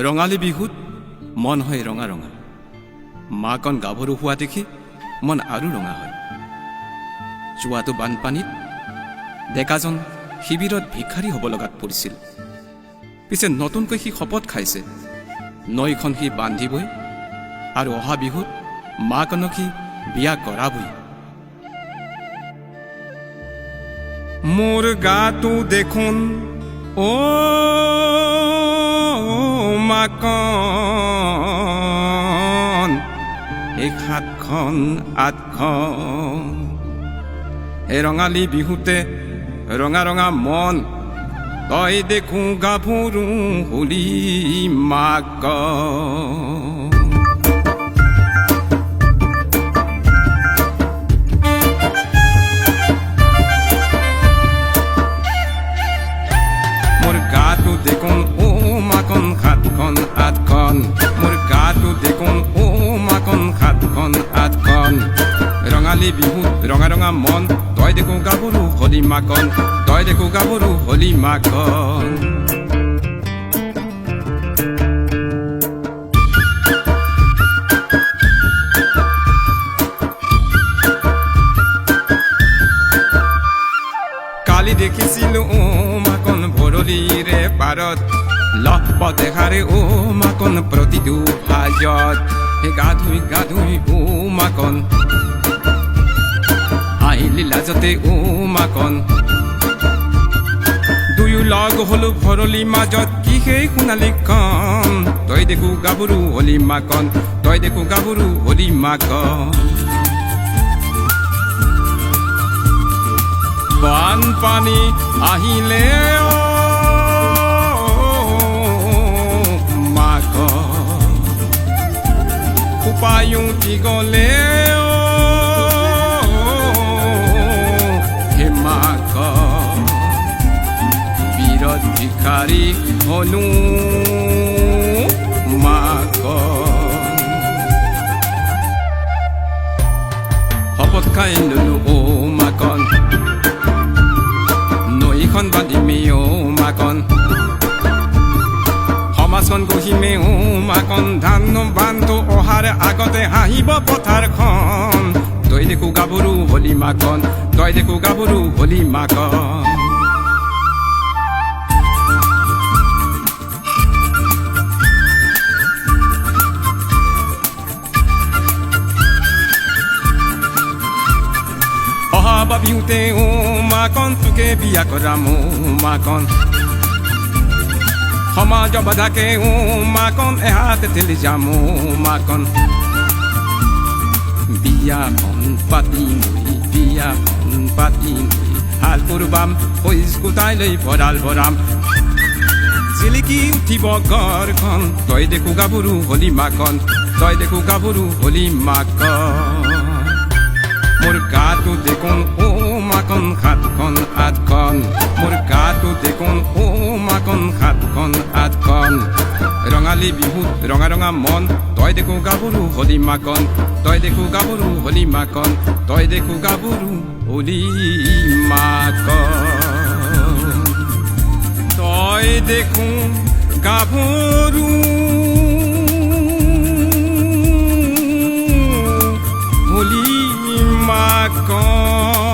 ৰঙালী বিহুত মন হয় ৰঙা ৰঙা, মাকন গাভৰু হোৱা দেখি মন আৰু ৰঙা হয়। যোৱাটো বানপানীত ডেকাজন শিবিৰত ভিক্ষাৰী হ'ব লগাত পৰিছিল। পিছে নতুনকৈ সি শপত খাইছে, নৈখন সি বান্ধিবই আৰু অহা বিহুত মাকনক সি বিয়া কৰাবই। মোৰ গাটো দেখোন মাকন, এই সাতখন আঠখন, এই ৰঙালী বিহুতে ৰঙা ৰঙা মন, তই দেখো গাভৰু হলি মাকন। মোৰ গাটো দেখোন মাকন সাতখন আঠখন, মোৰ গাটো দেখোন মাকন সাতখন আঠখন, ৰঙালী বিহুত ৰঙা ৰঙা মন, তই দেখো গাভৰু হলি মাকন, তই দেখো গাভৰু হলি মাকন। কালি দেখিছিলো মাকন ভৰলিৰে পাৰত, লহ দেখাৰে মাকন প্ৰতিটো ভাজত, গা ধুই মাকন আহিলি লাজতে মাকন। দুয়ো লগ হলো ভৰলি মাজত, কি সেই সোণালী কণ, তই দেখো গাভৰু হলি মাকন, তই দেখো গাভৰু হলি মাকন। বানপানী আহিলে মাকন, উপায়ো কি গলে হে মাকন, বিৰত ভিক্ষাৰী হলো মাকন। শপত খাই ললো মাকন, নৈখন বান্ধিমে মাকন, সমাজখন গঢ়িমে মাকন, ধান বান্ধো অহাৰ আগতে হাঁহিব পথাৰখন, তই দেখো গাভৰু হলি মাকন, তই দেখো গাভৰু হলি মাকন। অহা বিহুতে মাকন, তোকে বিয়া কৰাম মাকন, সমাজ বাধাকে মাকন, এহাতে ঠেলি যাম মাকন। বিয়াখন পাতিম বিয়াখন পাতিম, হাল কৰবাম শইজ গোটাই লৈ ভঁৰাল ভৰাম, জিলিকি উঠিব ঘৰখন, তই দেখো গাভৰু হলি মাকন, তই দেখো গাভৰু হলি মাকন। মোৰ গাটো দেখোন মাকন সাতখন আঠখন, মোৰ গাটো দেখোন মাকন সাতখন আঠখন, ৰঙালী বিহুত ৰঙা ৰঙা মন, তই দেখো গাভৰু হলি মাকন, তই দেখো গাভৰু হলি মাকন, তই দেখো গাভৰু হলি মাকন, তই দেখো গাভৰু হলি মাকন।